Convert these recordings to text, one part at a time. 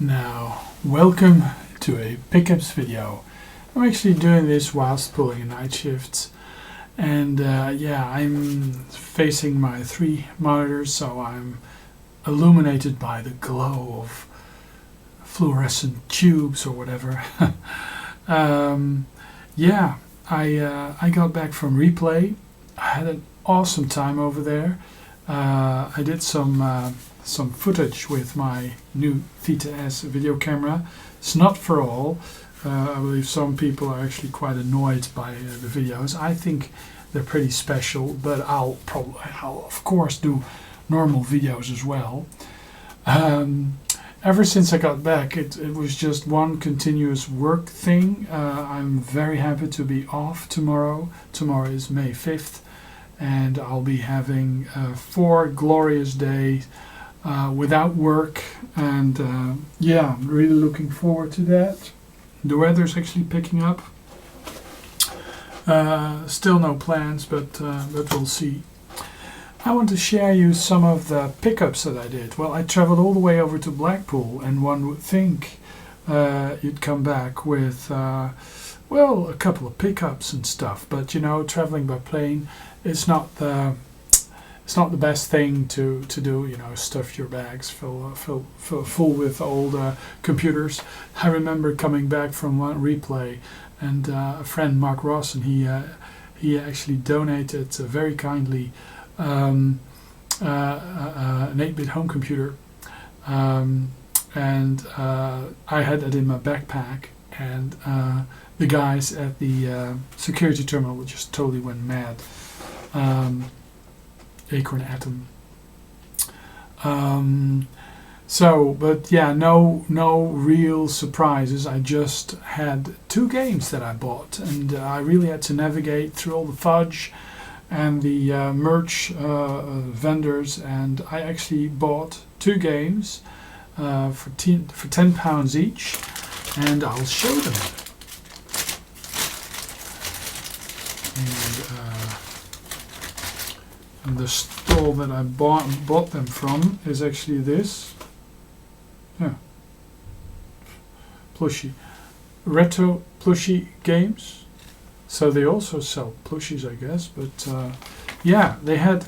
Now, welcome to a pickups video. I'm actually doing this whilst pulling a night shift, and I'm facing my 3 monitors, so I'm illuminated by the glow of fluorescent tubes or whatever. I got back from Replay. I had an awesome time over there. I did some footage with my new Vita S video camera. It's not for all. I believe some people are actually quite annoyed by the videos. I think they're pretty special, but I'll of course do normal videos as well. Ever since I got back, it was just one continuous work thing. I'm very happy to be off tomorrow. Tomorrow is May 5th, and I'll be having 4 glorious days without work, and I'm really looking forward to that. The weather's actually picking up. Still no plans, but we'll see. I want to share you some of the pickups that I did. Well, I traveled all the way over to Blackpool, and one would think you'd come back with a couple of pickups and stuff, but you know, traveling by plane is not the best thing to do. You know, stuff your bags full with old computers. I remember coming back from one Replay, and a friend, Mark Ross, and he actually donated very kindly an 8-bit home computer, and I had it in my backpack, and the guys at the security terminal just totally went mad. Acorn Atom. No real surprises. I just had 2 games that I bought, and I really had to navigate through all the fudge and the merch vendors, and I actually bought 2 games for £10 each, and I'll show them. And the store that I bought them from is actually this. Yeah. Plushie. Retro Plushie Games. So they also sell plushies, I guess. But they had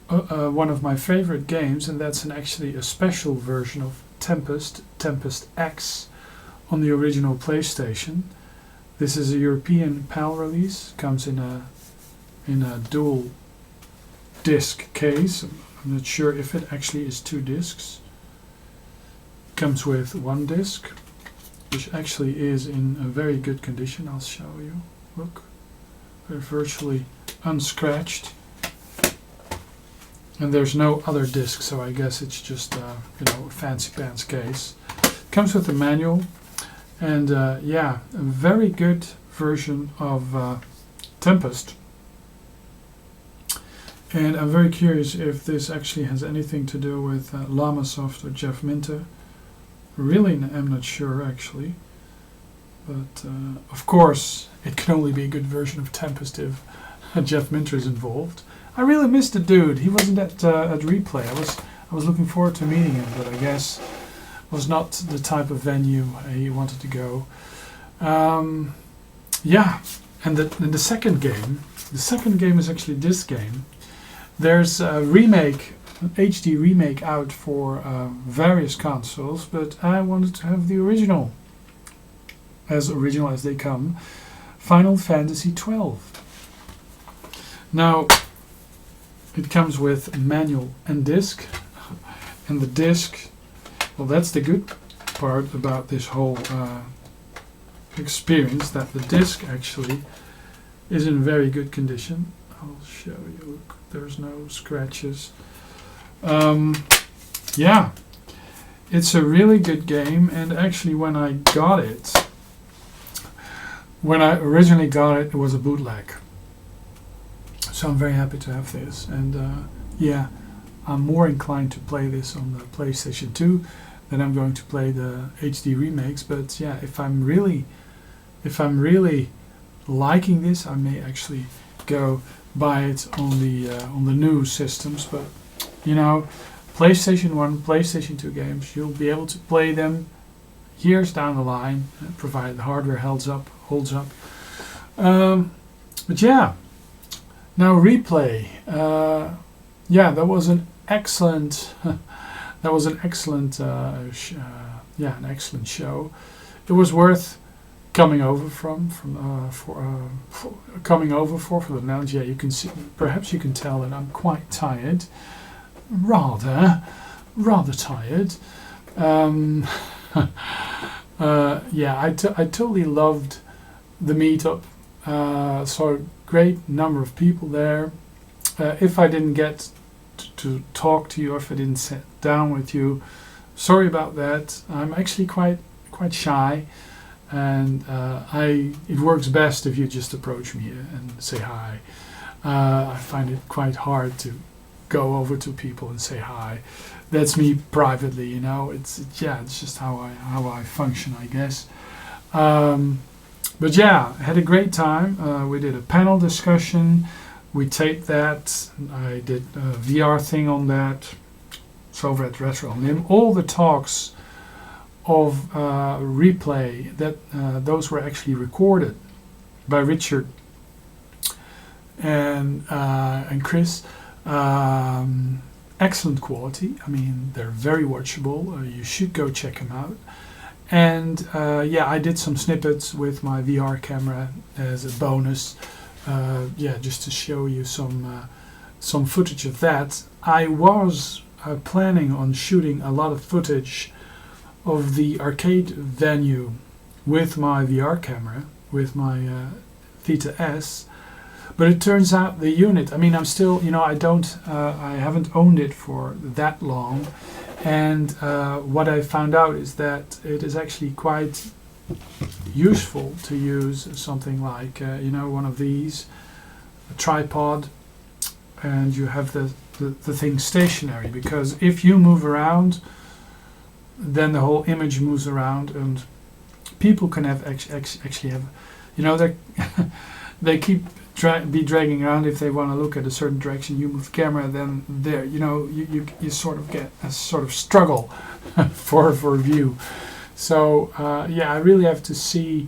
one of my favorite games, and that's actually a special version of Tempest X on the original PlayStation. This is a European PAL release. Comes in a dual disc case. I'm not sure if it actually is 2 discs. Comes with 1 disc, which actually is in a very good condition. I'll show you. Look, they're virtually unscratched, and there's no other disc, so I guess it's just a fancy pants case. Comes with a manual, and a very good version of Tempest. And I'm very curious if this actually has anything to do with Lamasoft or Jeff Minter. Really, I'm not sure actually. But of course, it can only be a good version of Tempest if Jeff Minter is involved. I really missed the dude. He wasn't at Replay. I was looking forward to meeting him, but I guess was not the type of venue he wanted to go. And the second game. The second game is actually this game. There's a remake, an HD remake out for various consoles, but I wanted to have the original as they come. Final Fantasy XII. Now, it comes with manual and disc, and the disc, well, that's the good part about this whole experience, that the disc actually is in very good condition. I'll show you. Look, there's no scratches. It's a really good game, and actually when I originally got it, it was a bootleg. So I'm very happy to have this, and I'm more inclined to play this on the PlayStation 2 than I'm going to play the HD remakes. But yeah, if I'm really liking this, I may actually go buy it on the new systems. But you know, PlayStation 1, PlayStation 2 games, you'll be able to play them years down the line, provided the hardware holds up. But yeah, now Replay. Yeah, that was an excellent. That was an excellent. An excellent show. It was worth coming over for the Netherlands. Yeah, you can see. Perhaps you can tell that I'm quite tired. Rather tired. I totally loved the meetup. Saw a great number of people there. If I didn't get to talk to you, if I didn't sit down with you, sorry about that. I'm actually quite shy, and it works best if you just approach me and say hi. I find it quite hard to go over to people and say hi. That's me privately, you know. It's just how I function, I guess. But yeah, I had a great time. We did a panel discussion. We taped that. I did a VR thing on that. It's over at Retro Lim. All the talks of Replay, those were actually recorded by Richard and Chris. Excellent quality. I mean, they're very watchable. You should go check them out. And I did some snippets with my VR camera as a bonus. Just to show you some footage of that. I was planning on shooting a lot of footage of the arcade venue with my VR camera, with my Theta S. But it turns out the unit, I mean, I'm still, I haven't owned it for that long. And what I found out is that it is actually quite useful to use something like, one of these, a tripod, and you have the thing stationary. Because if you move around, then the whole image moves around, and people can have actually have, they keep dragging around. If they want to look at a certain direction, you move the camera, then there, you sort of get a sort of struggle for view. So I really have to see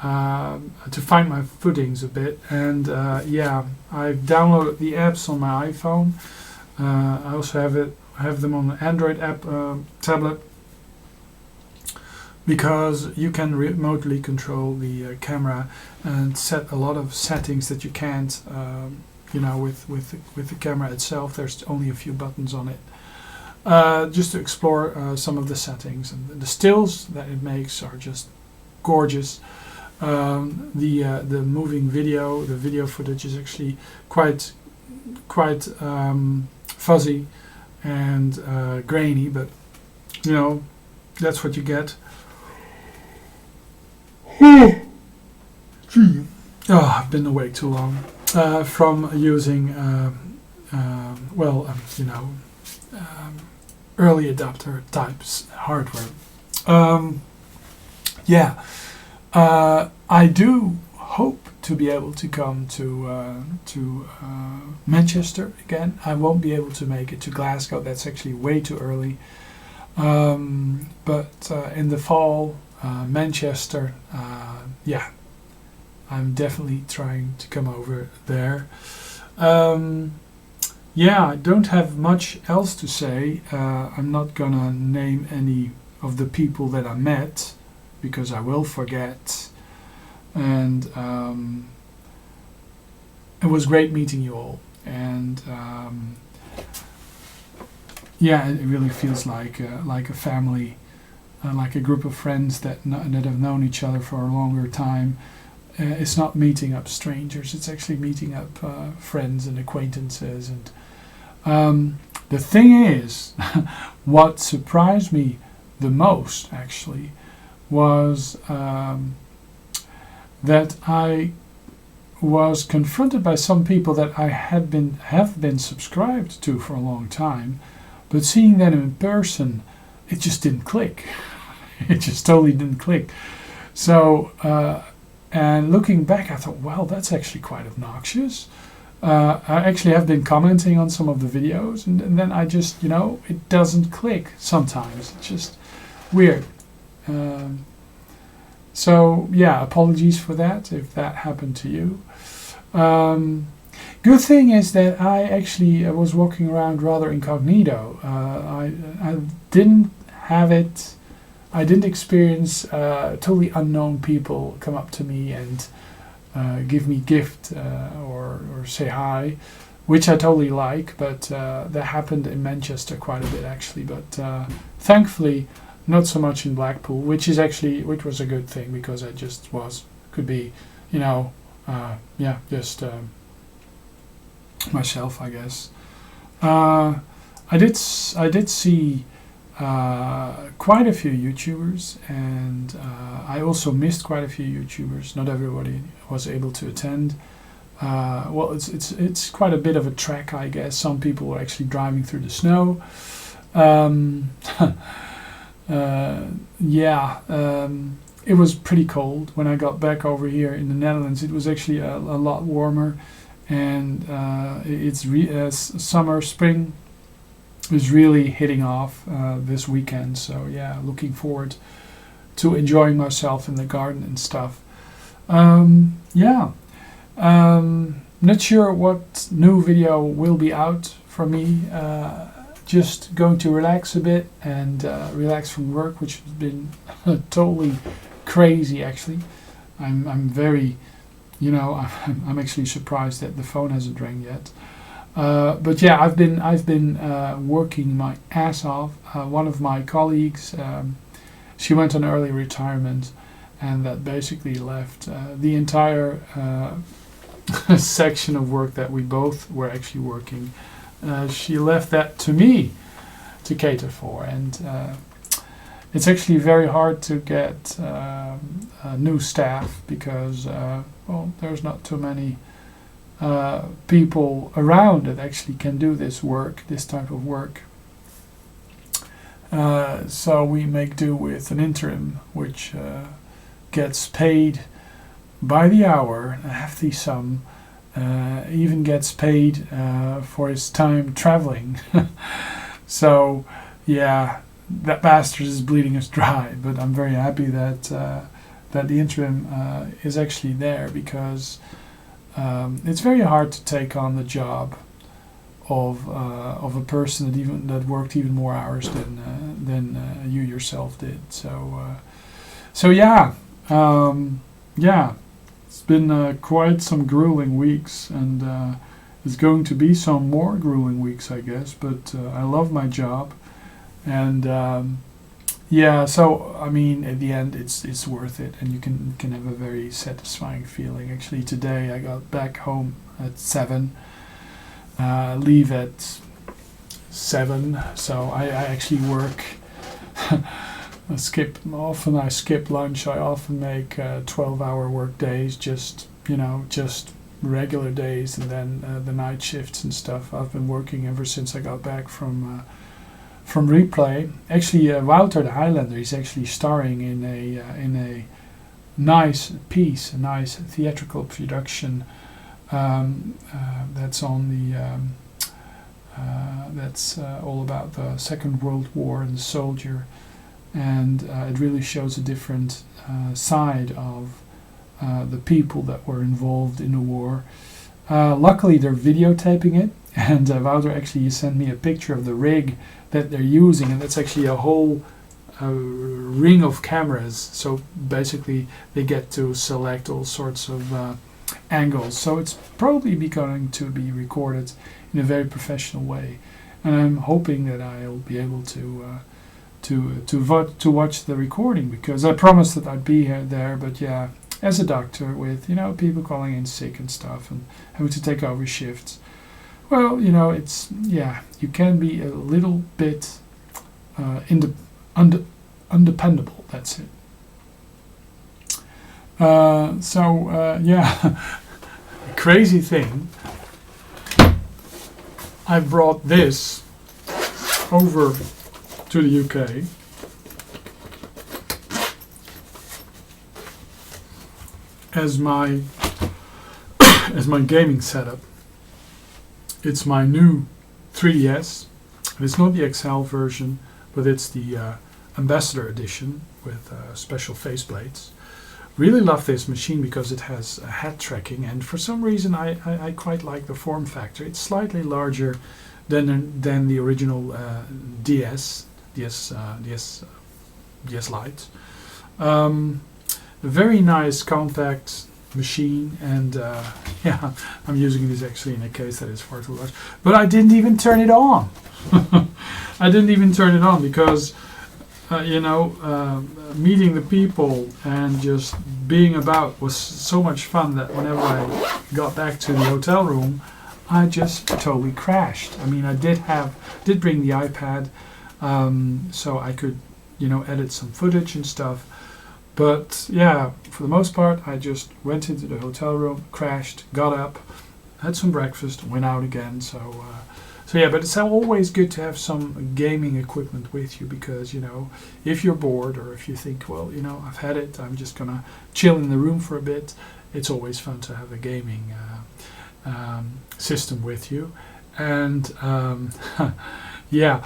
to find my footings a bit, and I've downloaded the apps on my iPhone. I also have them on the Android app tablet, because you can remotely control the camera and set a lot of settings that you can't, with the camera itself. There's only a few buttons on it. Just to explore some of the settings, and the stills that it makes are just gorgeous. The moving video, the video footage is actually quite fuzzy and grainy, but that's what you get. I've been awake too long from using early adapter types hardware. I do hope to be able to come to Manchester again. I won't be able to make it to Glasgow. That's actually way too early. But in the fall, Manchester, I'm definitely trying to come over there. I don't have much else to say. I'm not gonna name any of the people that I met, because I will forget. And it was great meeting you all. And it really feels like a family, like a group of friends that have known each other for a longer time. It's not meeting up strangers, it's actually meeting up friends and acquaintances. And the thing is, what surprised me the most actually was that I was confronted by some people that I have been subscribed to for a long time, but seeing them in person, it just didn't click. It just totally didn't click. So, and looking back, I thought, well, that's actually quite obnoxious. I actually have been commenting on some of the videos, and then I just, it doesn't click sometimes. It's just weird. So yeah, apologies for that if that happened to you. Good thing is that I actually was walking around rather incognito. I didn't have it. I didn't experience totally unknown people come up to me and give me gift or say hi, which I totally like. But that happened in Manchester quite a bit actually. But thankfully, not so much in Blackpool, which was a good thing because I just could be, just myself, I guess. I did see quite a few YouTubers, and I also missed quite a few YouTubers. Not everybody was able to attend. Well, it's quite a bit of a trek, I guess. Some people were actually driving through the snow. It was pretty cold when I got back over here in the Netherlands. It was actually a lot warmer, and spring is really hitting off this weekend. So yeah, looking forward to enjoying myself in the garden and stuff. Not sure what new video will be out for me. Just going to relax a bit and relax from work, which has been totally crazy actually. I'm very, I'm actually surprised that the phone hasn't rang yet. But yeah, I've been working my ass off. One of my colleagues, she went on early retirement, and that basically left the entire section of work that we both were actually working. She left that to me to cater for, and it's actually very hard to get new staff because there's not too many people around that actually can do this type of work. So we make do with an interim, which gets paid by the hour, a hefty sum. Even gets paid for his time traveling. So yeah, that bastard is bleeding us dry. But I'm very happy that the interim is actually there, because it's very hard to take on the job of a person that worked even more hours than you yourself did. So yeah. It's been quite some grueling weeks, and there's going to be some more grueling weeks, I guess. But I love my job, and so I mean, at the end, it's worth it, and you can have a very satisfying feeling. Actually, today I got back home at 7, leave at 7, so I actually work. I skip lunch. I often make 12-hour work days, just regular days, and then the night shifts and stuff. I've been working ever since I got back from Replay. Actually, Wouter the Highlander is actually starring in a nice piece, a nice theatrical production that's on that's all about the Second World War and the soldier. And it really shows a different side of the people that were involved in the war. Luckily, they're videotaping it, and Wouter actually sent me a picture of the rig that they're using, and that's actually a whole ring of cameras. So basically, they get to select all sorts of angles. So it's probably going to be recorded in a very professional way, and I'm hoping that I'll be able to watch the recording, because I promised that I'd be there. But yeah, as a doctor, with people calling in sick and stuff and having to take over shifts, well, it's you can be a little bit undependable. That's it. Crazy thing. I brought this over to the UK. As my gaming setup. it's my new 3DS. It's not the XL version, but it's the Ambassador edition with special faceplates. Really love this machine because it has head tracking, and for some reason I quite like the form factor. It's slightly larger than the original DS Lite. A very nice compact machine, and yeah, I'm using this actually in a case that is far too large. But I didn't even turn it on. I didn't even turn it on because meeting the people and just being about was so much fun that whenever I got back to the hotel room, I just totally crashed. I mean, I did bring the iPad, so I could, edit some footage and stuff. But yeah, for the most part, I just went into the hotel room, crashed, got up, had some breakfast, went out again. So yeah, but it's always good to have some gaming equipment with you because, if you're bored or if you think, well, I've had it, I'm just going to chill in the room for a bit, it's always fun to have a gaming system with you. And yeah,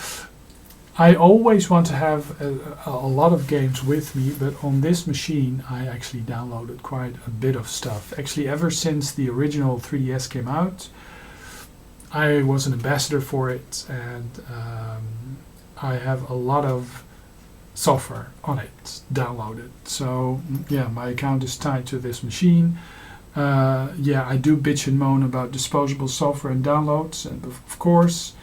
I always want to have a lot of games with me, but on this machine I actually downloaded quite a bit of stuff. Actually, ever since the original 3DS came out, I was an ambassador for it, and I have a lot of software on it downloaded. So yeah, my account is tied to this machine. Yeah, I do bitch and moan about disposable software and downloads, and of course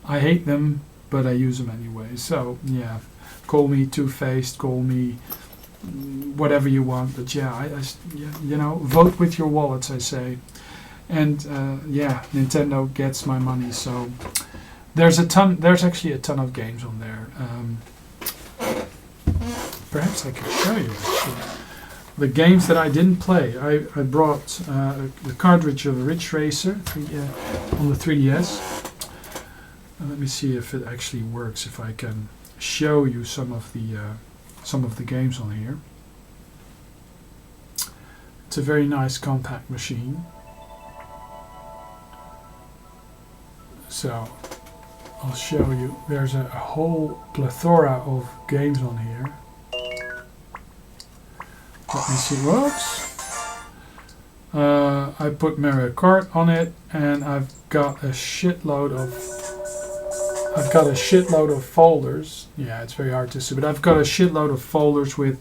I hate them, but I use them anyway. So yeah, call me two-faced, call me whatever you want, but yeah, vote with your wallets, I say. And yeah, Nintendo gets my money, so there's actually a ton of games on there. Perhaps I could show you actually the games that I didn't play. I brought the cartridge of Ridge Racer on the 3DS. Let me see if it actually works, if I can show you some of the games on here. It's a very nice compact machine. So I'll show you. There's a whole plethora of games on here. Let me see. Whoops. I put Mario Kart on it, and I've got a shitload of folders. Yeah, it's very hard to see, but I've got a shitload of folders with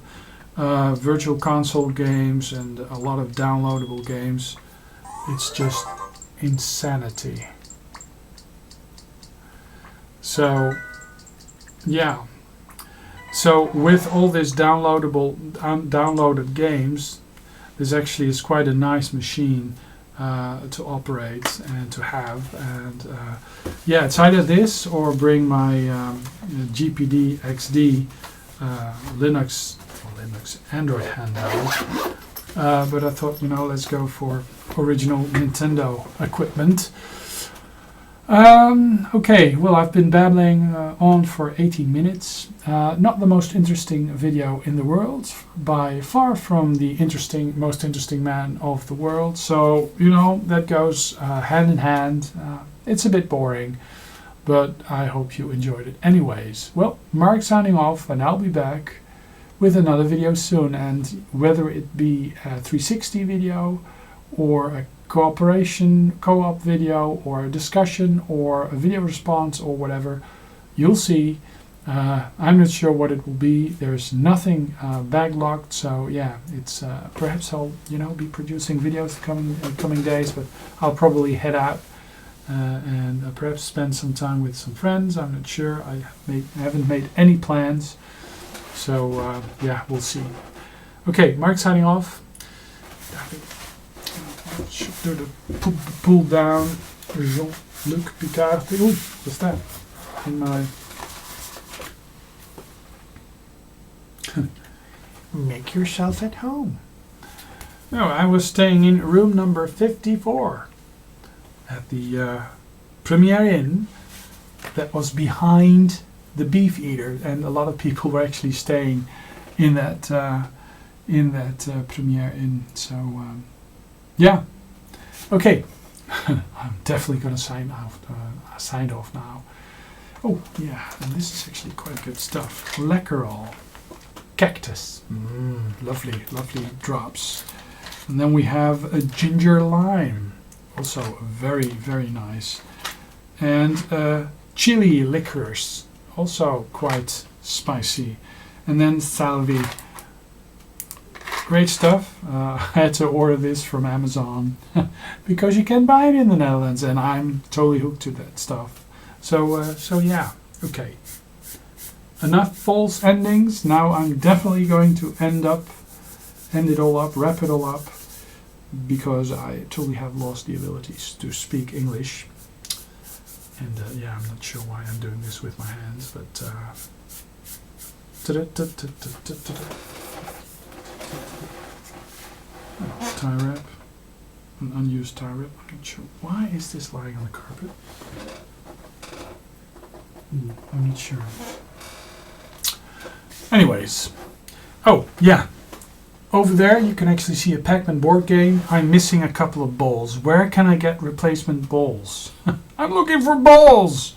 virtual console games and a lot of downloadable games. It's just insanity. So yeah, so with all this downloaded games, this actually is quite a nice machine to operate and to have. And yeah, it's either this or bring my GPD XD Linux Android handheld. But I thought, let's go for original Nintendo equipment. Okay, well, I've been babbling on for 18 minutes. Not the most interesting video in the world, by far from the most interesting man of the world. So, that goes hand in hand. It's a bit boring, but I hope you enjoyed it anyways. Well, Mark signing off, and I'll be back with another video soon. And whether it be a 360 video or a co-op video or a discussion or a video response or whatever, you'll see. I'm not sure what it will be. There's nothing backlogged, so yeah, it's perhaps I'll be producing videos the coming days, but I'll probably head out and perhaps spend some time with some friends. I'm not sure. I haven't made any plans, so yeah, we'll see. Okay, Mark signing off. Should do the pull down Jean-Luc Picard. Ooh, what's that? In my make yourself at home. No, I was staying in room number 54 at the Premier Inn that was behind the Beef Eater, and a lot of people were actually staying in that Premier Inn. So. Yeah. Okay. I'm definitely going to sign off now. Oh, yeah, and this is actually quite good stuff. Lekkerol. Cactus. Lovely, lovely drops. And then we have a ginger lime. Also very, very nice. And chili liqueurs. Also quite spicy. And then salvi. Great stuff. I had to order this from Amazon because you can buy it in the Netherlands, and I'm totally hooked to that stuff. So yeah, okay. Enough false endings. Now I'm definitely going to end it all up, wrap it all up, because I totally have lost the abilities to speak English. And yeah, I'm not sure why I'm doing this with my hands, but tie wrap, an unused tie wrap. I'm not sure why is this lying on the carpet. I'm not sure. Anyways, oh yeah, over there you can actually see a Pac-Man board game. I'm missing a couple of balls. Where can I get replacement balls? I'm looking for balls.